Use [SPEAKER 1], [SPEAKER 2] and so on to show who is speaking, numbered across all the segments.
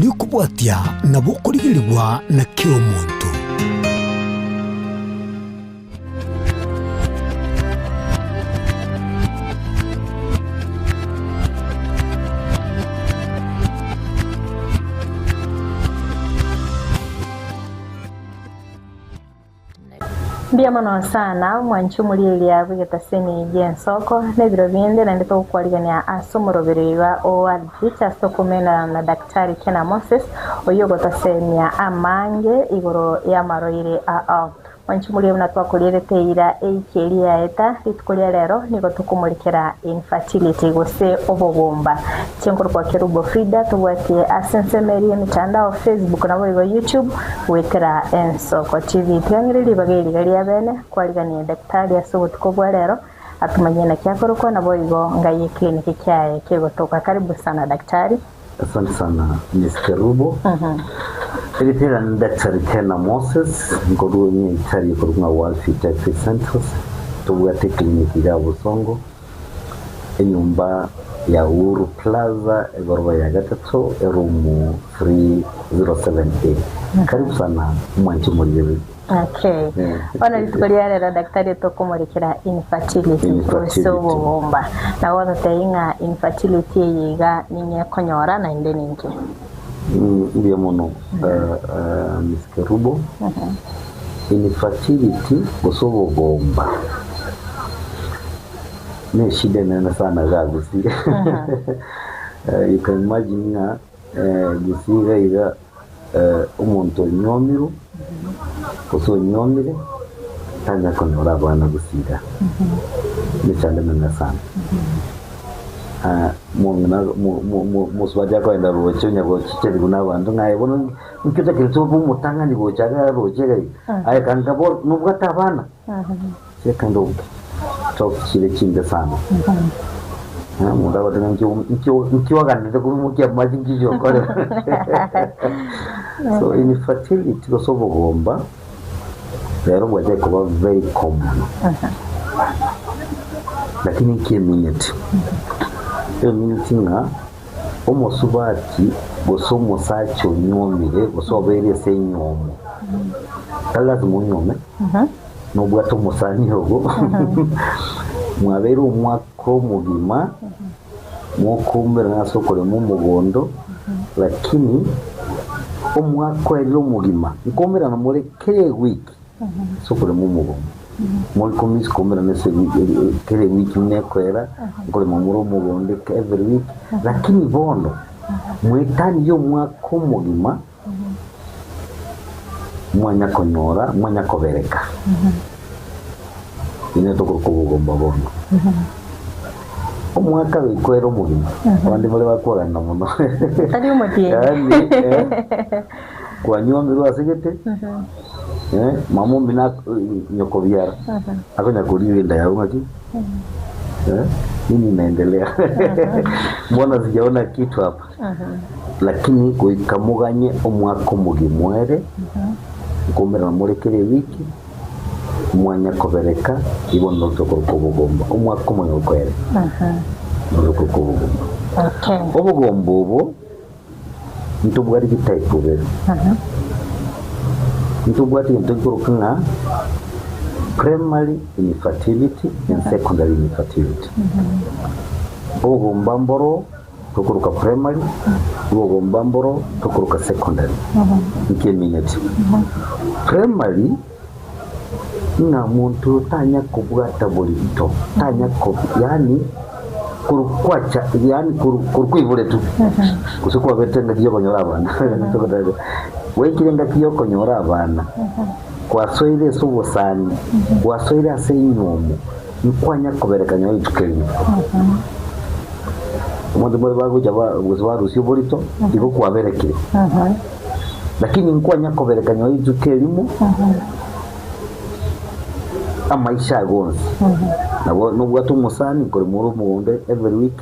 [SPEAKER 1] obuyukubwatia nabo kurigirirwa na kiro muntu.
[SPEAKER 2] Mbia mano sana mwanchumuli ya vigetasemi jensoko nebiro binde na ndito kualigania asomoroberiwa o advita sokomena na daktari Kena Moses oyogo tasemia amange igoro ya maroire a mwanchumuli unatwa kulireteira eikeria eta litukolia lero niko tukumulikira infertility gose obogomba chenkoro kwa Kerubo Frida tubwatie asensemeri mitandao Facebook na boyo YouTube wekera ensoko TV twangiriri bageri gali abene kwaligania daktari asobotuko bwa lero atumanyena kyakoroko na boyo ngaye kliniki kyaye kegotoka. Karibu sana daktari.
[SPEAKER 3] Asante sana Miss Kerubo. Ilipira ni daktari Kena Moses ngoro ni itari kurunga World Fertility Centers tubwate kliniki ya Busongo enyumba ya Uhuru Plaza egorwa ya gatatu erumu 3078. Karibu sana mwanchi mwenyewe.
[SPEAKER 2] Okay. Ona litukolia lero daktari tokumurikira infertility obogomba na wona teinga infertility yiga ninye konyora na inde ninki.
[SPEAKER 3] Ndiye mono Miss Kerubo. Infertility obogomba ni shida nene sana gagusi. You can imagine gusiga iga umuntu nyomiru kuso nyomire tanya konyora bana gusiga ni chande nene sana. Muswaja kwa enda roche nyago chicheri kuna bantu ngaye bono nkita kirito bumutanga ni bochaga roche gai ay kanga bo nubwata bana sekando top chile chinda sana muda batanga nkiwa gande ko mukia majingi yo kore. So infertility ko sobogomba rero bwaje ko very common lakini kiminute nga omosubati bosomo sacho nyomire bosobere senyomo kalazi munyome no bwato musani hogo mwabere umwako mugima mwokumbera nasokole mu mugondo lakini umwako ero mugima nkombera na muri kere wiki sokole mu mugondo moi komis komera nese kere wiki nekwera ngole mamuro mugonde every week lakini bono mwetani yo mwako mugima mwanya konyora mwanya kobereka ine to kubugomba bono omwaka wikwero mugima bandi bale bakora na muno
[SPEAKER 2] tadi umutie
[SPEAKER 3] kwa nyomiro asegete mamo mina nyoko biara akonya kuliwe nda yao ngaki nini naendelea mbona sijaona kitu hapa lakini kuikamuganye omwako mugimwere ngomera murekere wiki mwanya kobereka ibono tokoro kubugomba omwako mwe kwere ndoko kubugomba.
[SPEAKER 2] Okay.
[SPEAKER 3] Obugomba obo ntubwari type obero ntubwati ntukuruka primary infertility and secondary infertility. Obugomba mboro tukuruka primary obugomba mboro tukuruka secondary nkeminete. Primary na muntu tanya kubwata bolito tanya ko yani kurukwacha yani kurukwivule tu kusukwa betenga kiyo konyora abana wekirenga kiyo konyora abana kwasoire subosani kwasoire asenyomo nkwanya koberekanya itukeni umuntu bari baguja barusi bolito ibo kwaberekire lakini nkwanya koberekanya itukelimu amaisha gonzi nabo nubwo tumusani kore muri mugonde every week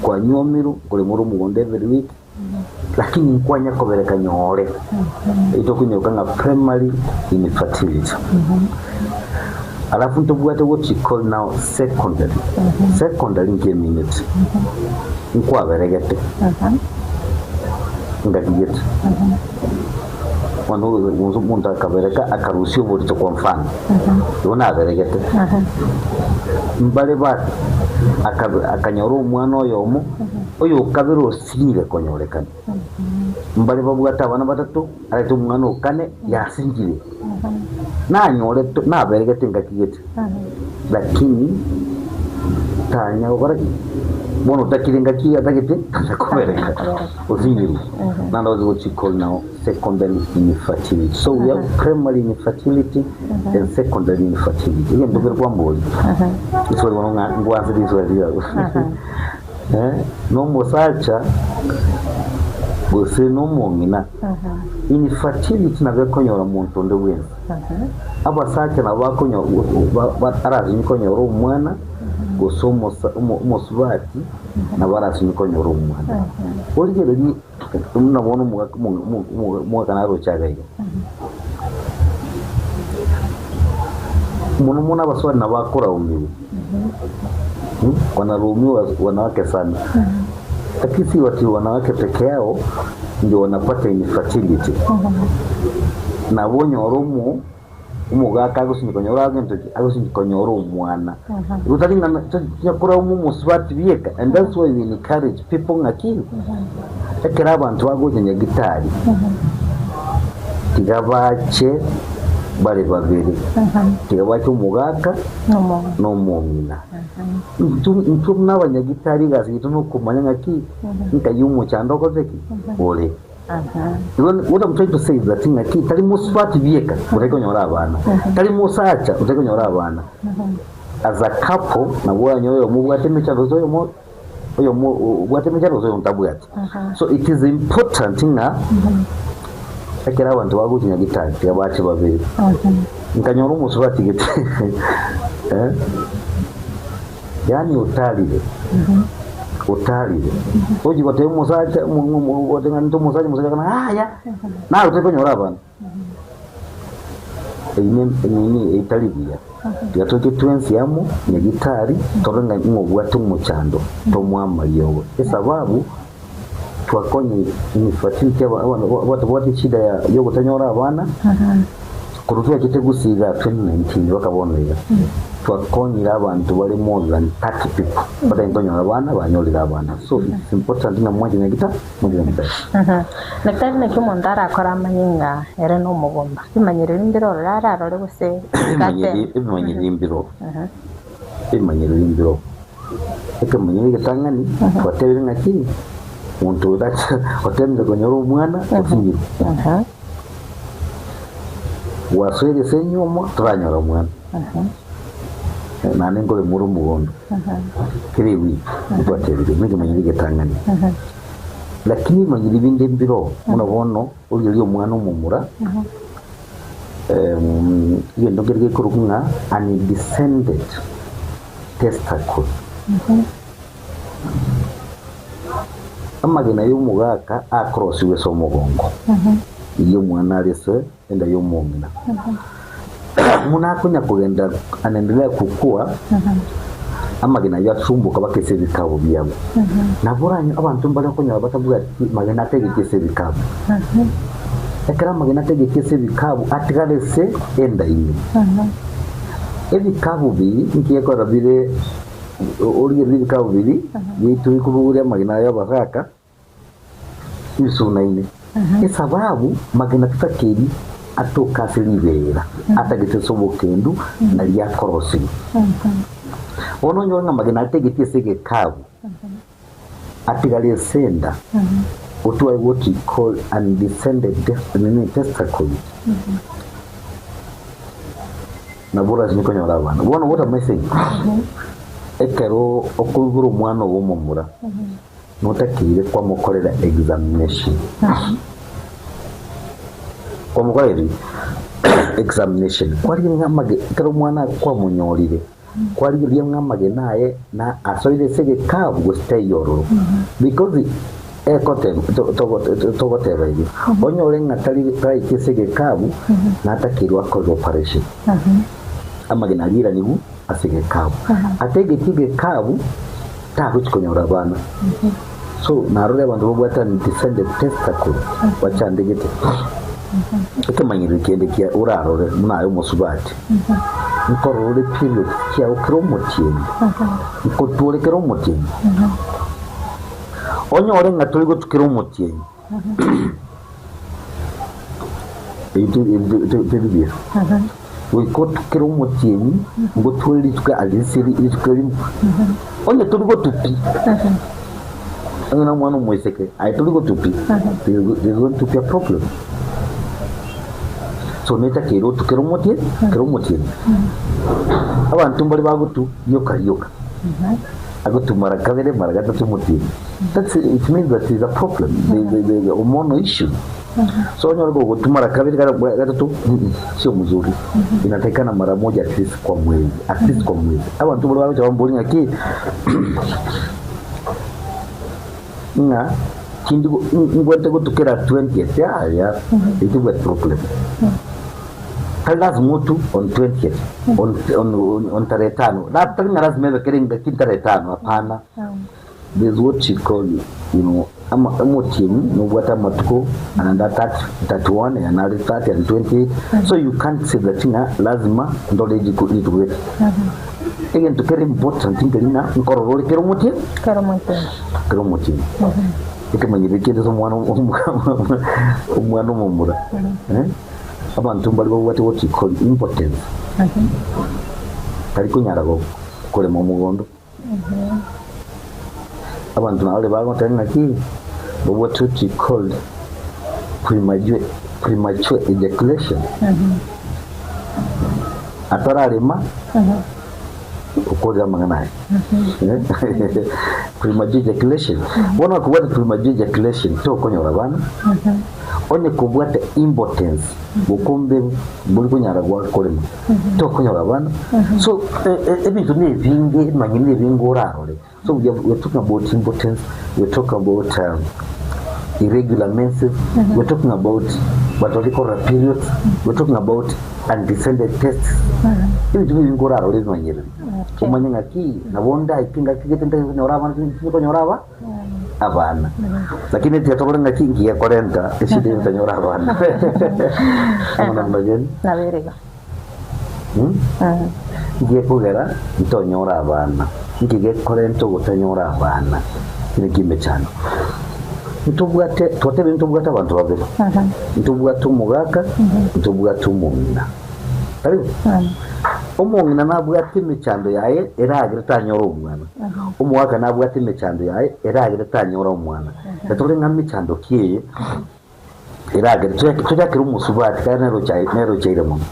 [SPEAKER 3] kwa nyomiru kore muri mugonde every week lakini nkwanya kobereka nyore ito kunyoka nga primary infertility. Alafu ntubwate what you call now secondary. Secondary ngeminute nkwaberegete ngakigete wano umuntu akabereka akarusyo burito kwa mfano yona aberegete mbale bat akanyoro umwana oyo kabiro singire konyorekana mbale babuata abana batatu arete umwana ukane yasingire nanyore naberegete ngakigete lakini tanya obaraki bono takirenga kia tagete takobereka ozinyiru nando what you call now secondary infertility. So we have primary infertility and secondary infertility. Again, don't get one boy. This was one of the answers this was no mosacha go say no more mina infertility na bekonyora muntu ndo wenza abasacha na bakonyo arazi nikonyora umwana gosomo umusubati na barasi nikonyora umwana origero ni unabona mu kanaro cyagaye umuntu abaswali na bakora umiwe wanaruhumiwa wanawake sana lakini si watu wanawake peke yao ndio wanapata infertility na bonyo oromo umugaka agusinyikonyora agento agusinyikonyora umwana utaringa yakora umusubati bieka and that's why we encourage people ngaki ekera abantu bagojenye gitari tigabache bari babiri tigabache umugaka no mumina ntum n'abanyagitari gazito no kumanya ngaki nkayumu cyandoko zeki ole what I'm trying to say is that ngaki tari musfati bieka utekonyora abana tari musacha utekonyora abana as a couple na bwanyoyo mubwatemecha rozo mo oyo bwatemecha rozo ntabwati so it is important nga akira abantu bagutinya gitari yabache babiri nkanyora umusfati gite yani utalile oji kote musacha wotenga nto musacha kana haya na utekonyora abana ini italibia yatoke twensi yamo ne gitari torenga ngobwatu muchando tomwama yowe esababu twakonye infertility watu shida yo kutanyora abana kurutuya kitegusiga 2019 bakabonera twakonyira abantu bali more than 30 people batanyora abana banyolira abana so it's important na mwaje ngita
[SPEAKER 2] nakitari nakimo ndara akora amanyinga ere no mugomba imanyire imbiro rararore guse
[SPEAKER 3] imanyire imbiro ikamanyire gatangani twatebere ngaki muntu dacha otembe konyora umwana ofinyi waswere senyoma tranyora umwana nane ngole muru mugondo kiriwi twatebere mige manyire gatangani lakini manyire binde mbiro munabono uri umwana umumura yendo gerge kurukunga undescended testicle amagena y'umugaka across we so mugongo iyo mwana arese enda yo mumina muna kunya kugenda anaendelea kukua amagena yatsumbuka bakese bikabo byabo naburanyo abantu mbale kunya batavuga magena tegekese bikabo ekara magena tegekese bikabo atigalese enda ine ebikabo bi nkiye rabire uri bikabo biri yitu ikubure magena y'abagaka isuna ine esababu magena tutakeri atoka silibera atagete sobokendu na ya korosi ono nyonga magena tegete sege kabu atigalie senda utwa what you call undescended testicle na bora zinikonyora abana bona what am I saying ekero okubura umwana w'umumura notakire kwa mukorera examination kwa mukorera examination kwari ngamage kero mwana kwa munyorire kwari riye ngamage naye na asoire sege kabu stay yororo because ekote togotera ibi onyore ngatari try kisege kabu natakirwa ko operation amage nagira nigu asige kabu atege tige kabu tabu chikonyora bana so narore abantu bwata ni descended testicle wachandegete ikamanyire kende kia urarore munayo musubati nkorore period kia ukromotien nkotore kromotien onyore ngaturi go tukromotien itu bibia we got kromotien go tweli tuka alisiri iskrim onye turi go tupi ngana mwana mweseke ai turi go tupi they going to be a problem. So neta kero tukeromotie abantu mbali bagutu yoka agutu marakavere maragata tumuti. That's it means that is a problem, the hormonal issue. So nyorgo gutu marakavere gara tu sio mzuri, inatakana mara moja at least kwa mwezi abantu mbali bagutu wamboni aki nga kindi ngwete gutukera 20th ya it is a problem. Lazima mtu on 20th on tarehe 5 na tena lazima iwe keringa tarehe 5 hapana. There's what you call ama team no wata matuko ananda 31 and 30 and 28 so you can't say that lazima ndo leji kuitwe again to very important thing na nkororo keromotie ikamanyirikende so mwana mumura abantu mbali bwate what you call impotence ariko nyarago kole mu mugondo abantu nale bagotanga ki what you call premature ejaculation atararema ukoza manganaye premature ejaculation bona kuwata premature ejaculation to konyora bana onye kubwata impotence bukombe buli kunyara gwa kolema to konyora bana so ebintu ni bingi manyine bingorarore. So we're talking about impotence, we're talking about irregular menses, we're talking about what we call periods, we're talking about undescended tests. Hivi tu bingorarore manyire kumanyanga ki na bonda ipinga kigete nyoraba abana lakini tiatobora ngaki ngiye korenta eside ntanyora abana amana mbageni
[SPEAKER 2] na berega
[SPEAKER 3] ngiye kugera ntonyora abana ngiye korenta gutanyora abana kine cyane ntubwate twatebe ntubwate abantu babiri ntubwate umugaka ntubwate umumina ariyo umumina nabwate imicando yaye eragira tanyora umwana umugaka nabwate imicando yaye eragira tanyora umwana natore nkamicando kiye eragira tujakira umusubati kandi nero cyaire mono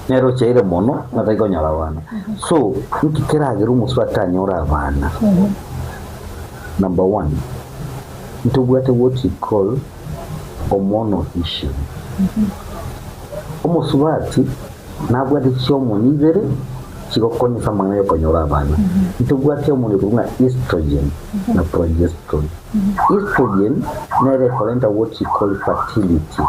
[SPEAKER 3] nero cyaire mono natayigonyara abana so nkikeragira umusubati tanyora abana. Number 1, ntubwate what you call hormonal issue. Umusubati nabwate cyo munibere kigokoni samana yo konyora abana. Ntubwate umuntu kunga estrogen na progesterone. Estrogen na referent what you call fertility.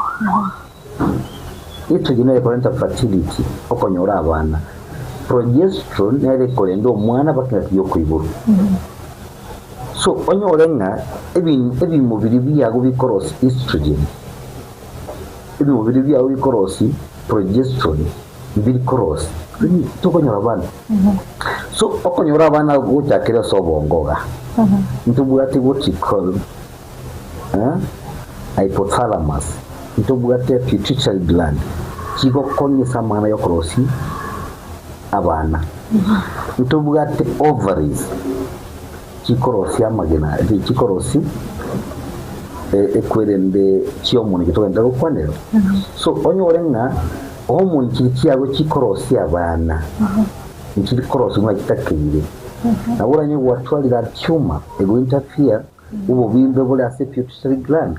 [SPEAKER 3] Estrogen na referent fertility okonyora abana. Progesterone na referent omwana bakatiyo kwiburu. So onyorenga ebi mubiri byago bikorosi estrogen ebi mubiri byago bikorosi progesterone bikorosi tukonyora abana so okonyora abana gutakira sobongoga ntubwate what you call hypothalamus ntubwate pituitary gland kigokonye samana yo korosi abana ntubwate ovaries kikorosi amagena kikorosi ekwerende cyomuni kitogenda gukwanero so onyorenga omuntu kikiyago kikorosi abana kikorosi mwa kitakire naburanye watwalira tumor ego interfere ubo bimbe bole ase pituitary gland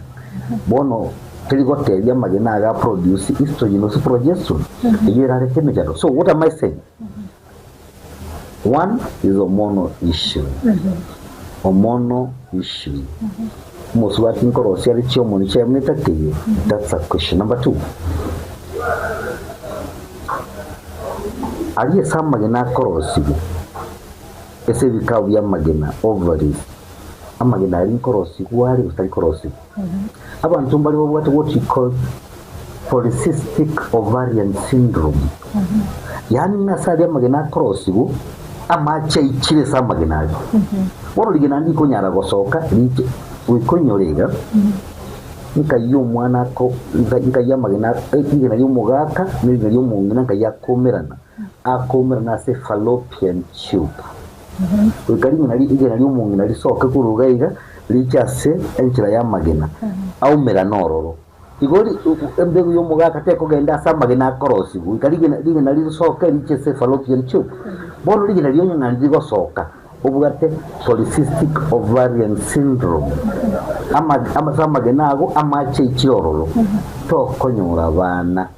[SPEAKER 3] bono teligote ya magena aga produce estrogen or progesterone yera rekemejado. So what am I saying? One is hormonal issue. Hormonal issue. Most working korosi ari cyo umuntu cyamwitakeye. That's a question. Number 2. Ari samage na korosi. ese bikao bya magena ovaries amagena ari korosi wari utari korosi abantu mbali bo what you call polycystic ovarian syndrome yani nasali amagena korosi go amache ikire sa magena woro ligena ndiko nyara gosoka rike wikonyorega nikayo mwana ko nikaya magena igena yo mugaka n'igena yo mungina kayakomerana akomerana se fallopian tube ukari igena yo mungina risoka kurugaiga ricyase enkira ya magena au melanororo igori embego yo mugaka teko genda sa magena korosi ukari igena risoka ricyase fallopian tube bono igena yo nyanga ndigosoka ubugate polycystic ovarian syndrome ama samagenago amache ikiororo to konyura abana.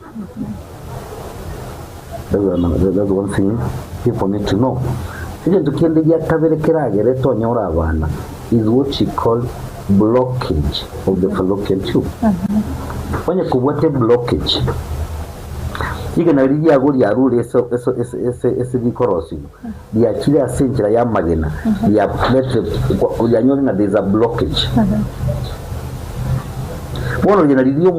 [SPEAKER 3] That's one thing people need to know. Iyo tukende ya kabere kiragere to nyura abana is what you call blockage of the fallopian tube. Onye kubwate blockage igena riya gori yarure eso bikorosi ya kile asenjira ya magena ya plate ya nyori na there's a blockage bono gena riyo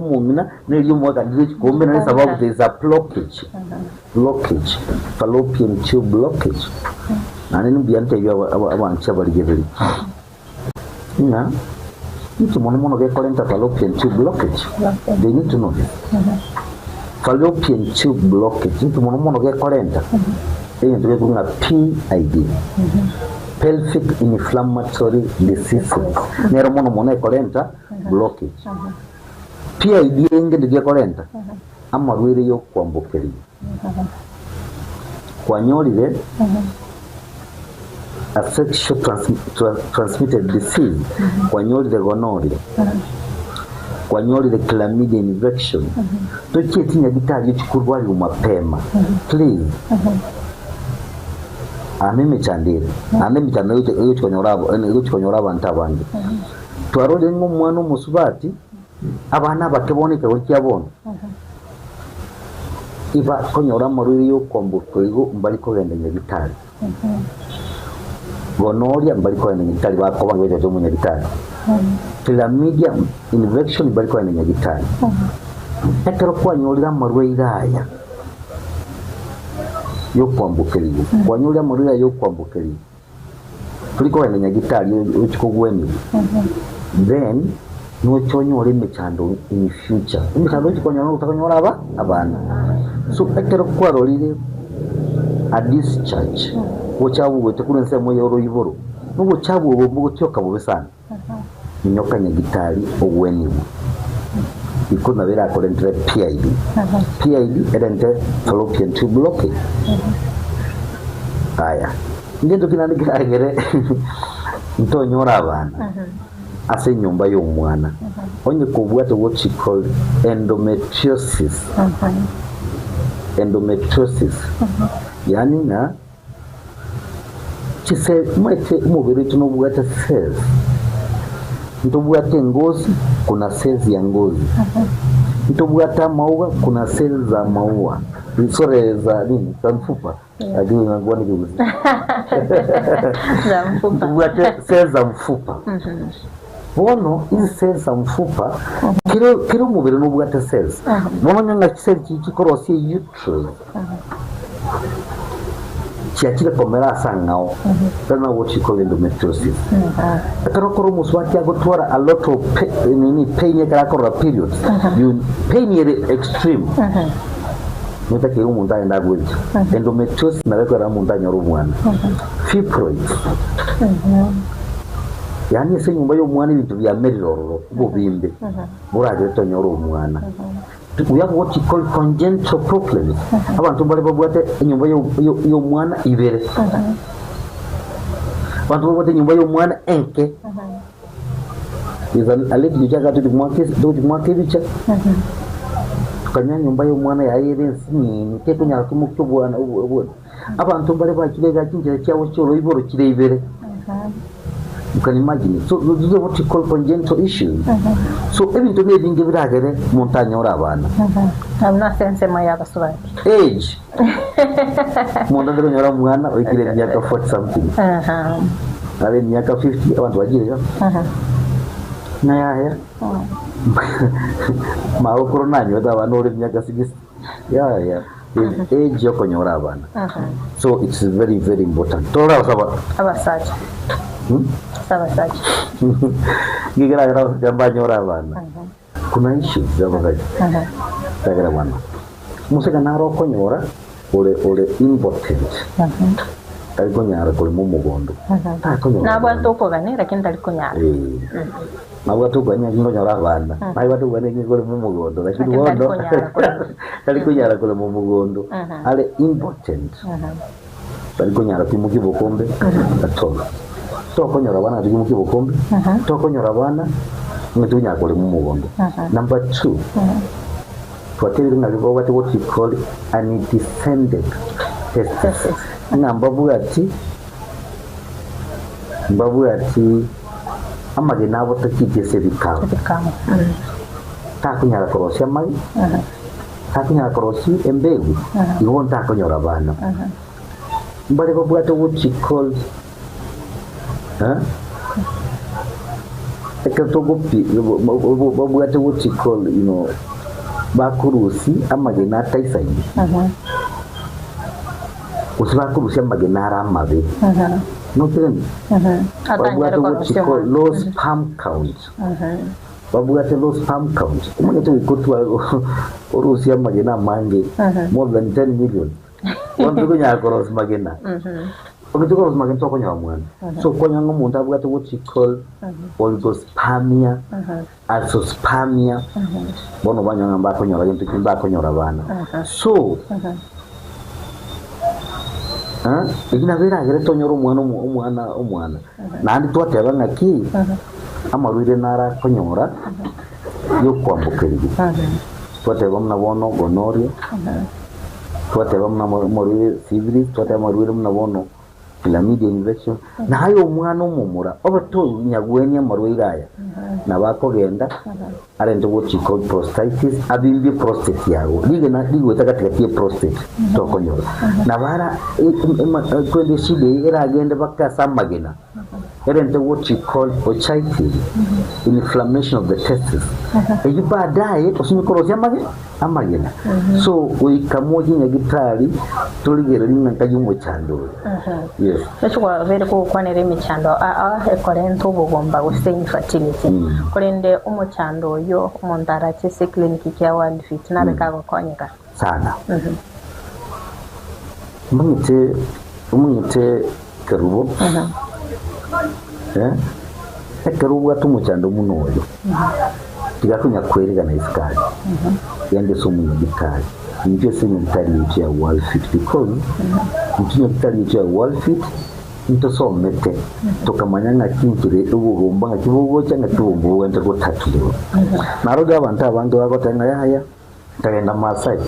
[SPEAKER 3] mumina ne riyo mwaga ndicho kombe na sababu there's a blockage fallopian tube blockage na nini biante yo abancha baligeri na itu mono ke kolenta fallopian tube blockage they need to know fallopian tube blockage itu mono ke kolenta iyo ndio kuna PID pelvic inflammatory disease nero mono kolenta blockage PID ndio kolenta amarwire yo kwambukeri kwanyorire a sexual transmitted disease kwanyorire gonorrhea kwanyorire chlamydia infection tochetinya gitari chikurwari umapema please ameme chandire yo chikonyora abantu abandi twarode ng'umwana umusubati abana bakeboneka gokyabona iba konyora maruri yo kwambukego mbali ko genda nyagitari gonorrhea mbali ko genda nyagitari bakoba ngwejo cyo munyagitari chlamydia infection mbali ko genda nyagitari ekero kwanyorira maruri iraya yo kwambukerigo kwanyorira maruri yo kwambukerigo tuliko genda nyagitari yo chikogweni then no chonyore mechando in future imechando chikonyora utakonyora abana so ekero kwarorire a discharge wochabu wete kurense moyo roiboro nugo chabu obo tyoka bobesana nyoka nyagitari ogwenibu ikuna vera korentre PID erente fallopian tube blockage aya ngendo kinandikira gere ntonyora abana ase nyumba y'omwana onye kubwate what you call endometriosis yani na chise mwete umubiri tunobwate cells ntobwate ngozi kuna cells ya ngozi ntobwate maua kuna cells za maua sore za nini za mfupa ajui ngwani kibuzi
[SPEAKER 2] za mfupa
[SPEAKER 3] ntobwate cells za mfupa bono izi cells za mfupa kiro umubiri n'ubwate cells bono nyanga cell kikorosi uterus kiakira komera asangao tana what you call endometriosis akaro koro muswati agotwara a lot of pain yakora periods you pain extreme mutake umuntu ayenda gwejo endometriosis nabekora umuntu anyoro mwana fibroids yani ese nyumba y'omwana ibintu bya meriroro bubimbe buraje tonyoro umwana we have what you call congenital problems abantu bari babwate nyumba y'omwana ibere abantu babwate nyumba y'omwana enke izan alek bijaga to mwake bicha kanya nyumba y'omwana yayire nsi ke kunya kumukyo bwana abantu bari bakirega kinjira cyawo cyoro iboro kirebere You can imagine. So these are what you call congenital issues. So even to me, being given a montagne or avana.
[SPEAKER 2] I'm not saying my other story.
[SPEAKER 3] Age. Montagne or avana, we get Yaka 40 something. I mean, Yaka 50, I want to agree. Naya, Maokorona, you have an Yaka 60. Yeah. Age of Konyoravana. So it's very, very important. Tora
[SPEAKER 2] Sabasachi. Sabasachi.
[SPEAKER 3] Gigra Gambanyoravana. Kuna issues Zavaga. Tagaravana. Musika Naro Konyora or impotent. Tarikonyara Kolimugondo.
[SPEAKER 2] Nabatokogani, Rakin Tarikonya.
[SPEAKER 3] Nawatuganya Nyoravana. I want to go to Mugondo. I should wonder Tarikunyara Kolimugondo. Are impotent. Tarikunyara Kimukibokombe at all. Tokonyoravana Kimukibokombe. Tokonyoravana Mutunya Kolimugondo. Number 2. For telling what we call an descended testis. Babuati amagena botakije sebikao takunyara korosi amagi takunyara korosi embegu iwon takonyora abana mbale babuati what you call ekatogopi babuati what you call bakurusi amagena taisaidi Usibakurusia magenara mabe. No kidding. What you call low sperm count. Babuate low sperm count. Umangeto ikotu Urusia magena mange more than 10 million. One to go cross magena. Okay, to cross magena tokonya mwan. So konya ngomunta babuate what you call oligospermia, azoospermia. Bono banyanga mbakonyora yintu kimbakonyora bana. So Igina vera gere tonyoro umwana nandi twateba ngaki amarwire nara konyora yo kwambukirigi twateba mna bono gonoria twateba mna marwire syphilis twateba marwire mna bono chlamydia infection na hayo umwana umumura obato nyagwenya marwire aya na bakogenda arende what you call prostatitis abimbi prostate yago ligwe takati prostate tokonyora na bara kwende shide era agenda bakasa magena arende what you call ochitis inflammation of the testes eyi baadaye osimikorosia amagena so uikamoji nyagitari tuligere linga kayumo chando yes
[SPEAKER 2] Nechwa vere ko kwanere michando ekorento bugomba guse infertility kurende umuchando yo mondara chese clinic ya World Fit na bekago konyeka
[SPEAKER 3] sana umite karubo karubo atumuchando munoyo tigakunya kwerega na iskari yande somu gitari nje senya gitari ya World Fit because nje gitari ya World Fit into so mete tokamanyanga kinkire ubugomba kibugo cyanga tubumbu wende gutatiro naroga abantu bagotanga yaya tagenda Masai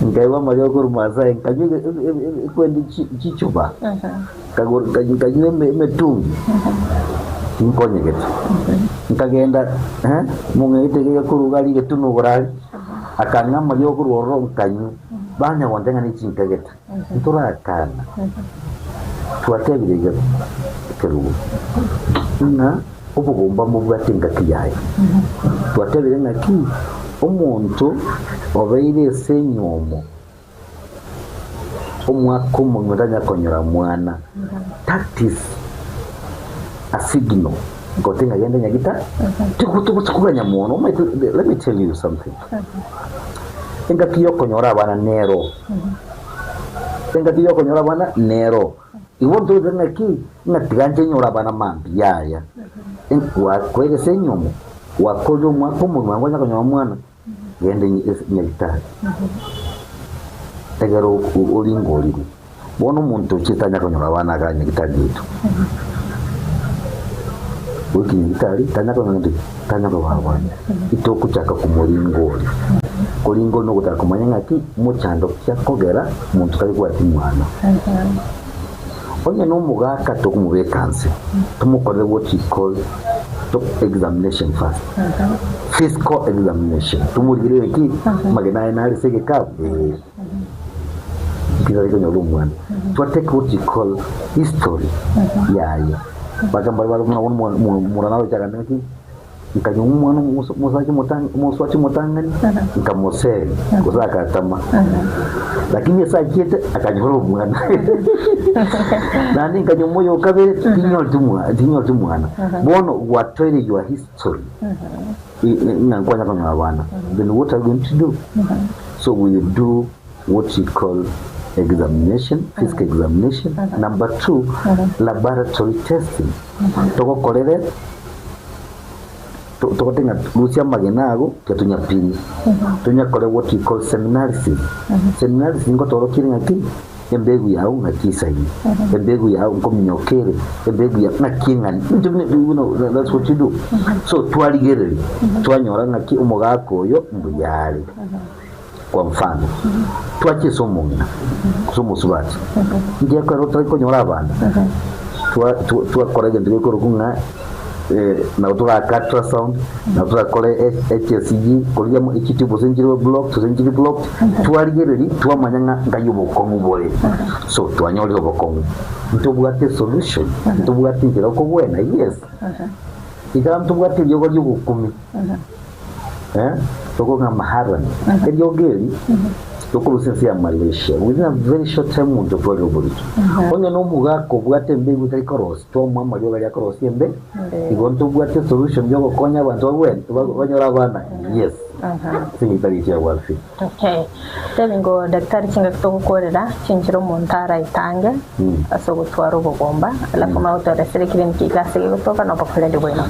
[SPEAKER 3] ngaiwa mario ku Masai kanyuge kwendi chichuba kanyuge metungi nkonye geto nkagenda mungete kurugali getu nugurali akanga mario ku ro kanyu banya wondenga ni chinkageta ntura kana twatebirega kerubu na ubugomba mu bwatinga kiyaye twatebirega ki umuntu obeire senyomo umwako munguranya konyora mwana that is a signal ngotenga yende nyagita tukuganya muno let me tell you something Tenga kiyo konyora bana nero. Iwon to denga ki na tiganje nyora bana mambi yaya. Wa kwege senyomo. Wa kojo mwako mwango nya konyora mwana. Yende nyagita. Tegero ulingoli. Bono muntu chitanya konyora bana ga nyagita gitu. Wiki nyagitari tanya ko baba. Ito kuchaka kumulingoli. Kolingo no gutaka kumanya ngati muchando kya kogera muntu kali kwa timwana onye no mugaka to kumubekanse tumukore what we call top examination first physical examination tumurigire ki magena ina sege ka kizali kwenye lumwana to take what we call history yayo bagamba mura nawe cyagana ki nkanyu umwana muswachi mutangani nkamoseri kuzaka tama lakini sasa kiete akanyoro umwana nani nkanyu moyo kabe tinyo tumwana bono watwele your history nangwanya kwa abana then what are you going to do so we do what we call examination, physical examination. Number 2, laboratory testing. Toko kolele toko tenga lucia magenago ketunya pili. Tunya kole what we call seminarisis. Seminarisis ngo toro kiri ngaki embegu yao ngakisa hii. Embegu yao ngominyokere, embegu ya ngakingani. You know, that's what you do. So twaligere, twanyora ngaki umugako yo mbuyari. Kwa mfano twache somo subati ngiye ko rotari ko nyora abana twa korege ndike ko rukunga na utura ultrasound na utura kole HSG kolya mu ikitibo senjiri block twaligereri twamanyanga ngayubuko mubole so twanyoli obokongu ntubwate solution ntubwate ngiro ko bwena yes ikam tubwate yogo yugukumi toko nga maharan yogeli toko lusensi ya Malaysia within a very short time muntu twali obulitu onye no mugako bwate mbegu tali koros to mama yoga ya koros yembe igonto bwate solution yogo konya abantu banyora abana yes singitari cya walfi
[SPEAKER 2] okay tebingo daktari kinga kutokorera cinjiro mu ntara itange asogo twaro bugomba la koma utore sere clinic gase kutoka no bakole de bueno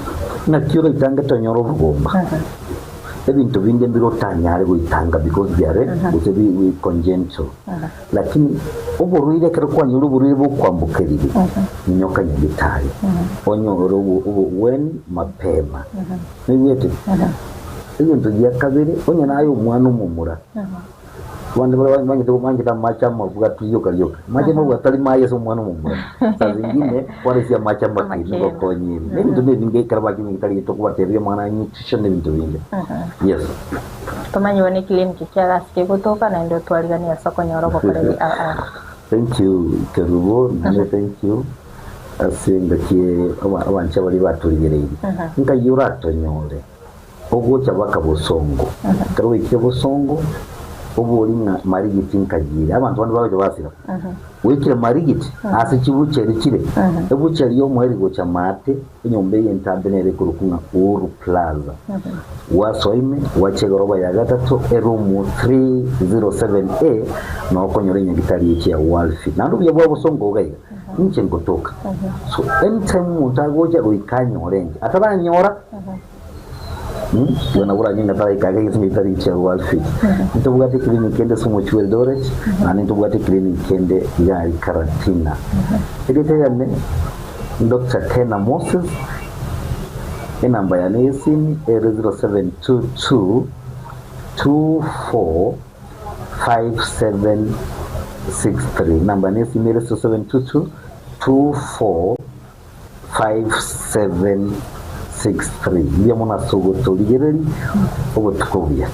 [SPEAKER 3] na kiro itange tonyoro bugomba ebintu binde mbiro tanyare guitanga because byare utebi congenital lakini uburuire kero kwa nyuru buruire bwo kwambukerire nyoka nyagitari onyoro when mapema nibiyete ibintu bya kabiri onye nayo umwana umumura wande banje to manje ta macha mavuga tuyoka macha mavuga tali maye so mwana umumura zingine wale sia macha makini ko konyiri nibintu binge karaba kimi tali to kwa tebye mwana nutrition nibintu binge yes
[SPEAKER 2] tumanyi wone clinic kya gaske kutoka na ndio twaligania soko nyoro ko kare
[SPEAKER 3] thank you Kerubo thank you asinga ki abancha bali batuligereye nka yurato nyore ogocha bakabosongo karo ikebosongo obuli nga marigiti nkagire abantu bandi baje basira wekire marigiti asikibuchere kire ebuchere yo muherigo cha mate enyombe yentambenere kurukunga uru plaza wasoime wachegoroba ya gatatu erumu 307A no konyore nyagitari iki ya walfi nandu bya bwabosongo gaiga nche ngotoka so anytime mutagoja roikanyorenje atabanyora yona bura nyinga tara ikaga isimitari cha walfi ntubugate clinic ende sumo chwe Eldoret ani ntubugate clinic ende ya Karatina edete yanne Dr. Kena Moses namba ya nesini 0722 245763 namba nesini 0722 245763 ndiye mwana sogo toligereri obutukobya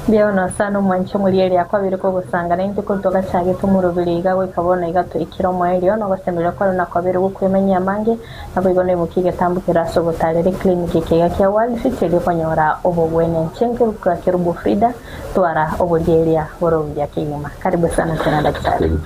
[SPEAKER 2] byona sana mwancho muliyeli akwabire ko gusangana into kutoka cyage tumurubiriga we kabona igato ikiro mwaelio no basemera ko na kwabire gukwemenya mange nabo igone mukige tambukira sogo talere clinic kega kya wali fitele konyora obogwene chenke kwa Kerubo Frida twara obogeria borobya kinyuma karibu sana tena daktari.